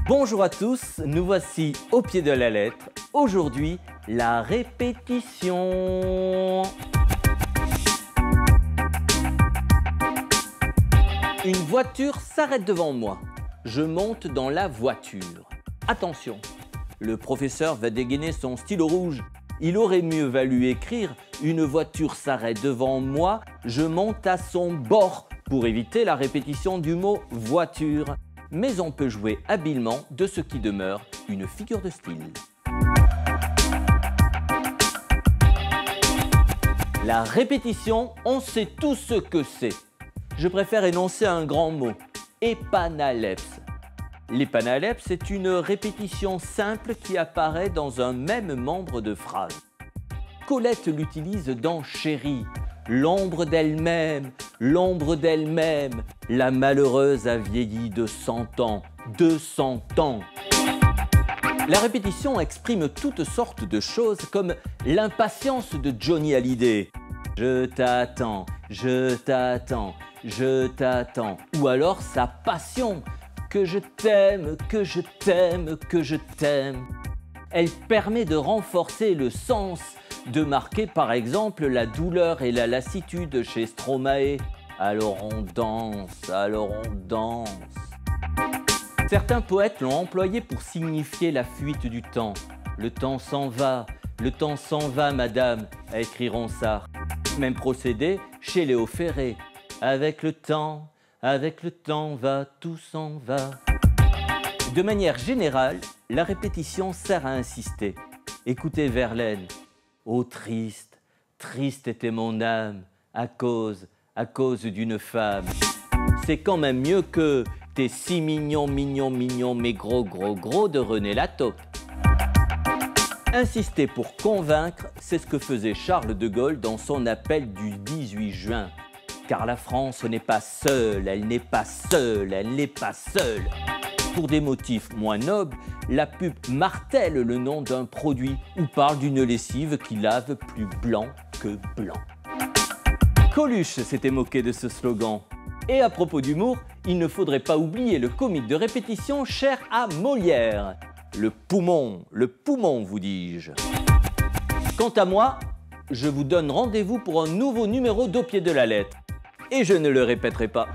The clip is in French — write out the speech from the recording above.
Bonjour à tous, nous voici au pied de la lettre. Aujourd'hui, la répétition. Une voiture s'arrête devant moi. Je monte dans la voiture. Attention, le professeur va dégainer son stylo rouge. Il aurait mieux valu écrire « Une voiture s'arrête devant moi, je monte à son bord » pour éviter la répétition du mot « voiture ». Mais on peut jouer habilement de ce qui demeure une figure de style. La répétition, on sait tout ce que c'est. Je préfère énoncer un grand mot, épanalepse. L'épanalepse est une répétition simple qui apparaît dans un même membre de phrase. Colette l'utilise dans Chérie. L'ombre d'elle-même, la malheureuse a vieilli de 100 ans, 200 ans. La répétition exprime toutes sortes de choses comme l'impatience de Johnny Hallyday. Je t'attends, je t'attends, je t'attends. Ou alors sa passion. Que je t'aime, que je t'aime, que je t'aime. Elle permet de renforcer le sens, de marquer par exemple la douleur et la lassitude chez Stromae. Alors on danse, alors on danse. Certains poètes l'ont employé pour signifier la fuite du temps. Le temps s'en va, madame, écriront ça. Même procédé chez Léo Ferré. Avec le temps va, tout s'en va. De manière générale, la répétition sert à insister. Écoutez Verlaine. Oh triste, triste était mon âme, à cause d'une femme. C'est quand même mieux que t'es si mignon, mais gros de René Lataupe. Insister pour convaincre, c'est ce que faisait Charles de Gaulle dans son appel du 18 juin. Car la France n'est pas seule, elle n'est pas seule, elle n'est pas seule. Pour des motifs moins nobles, la pub martèle le nom d'un produit ou parle d'une lessive qui lave plus blanc que blanc. Coluche s'était moqué de ce slogan. Et à propos d'humour, il ne faudrait pas oublier le comique de répétition cher à Molière. Le poumon, vous dis-je. Quant à moi, je vous donne rendez-vous pour un nouveau numéro d'Au pied de la lettre. Et je ne le répéterai pas.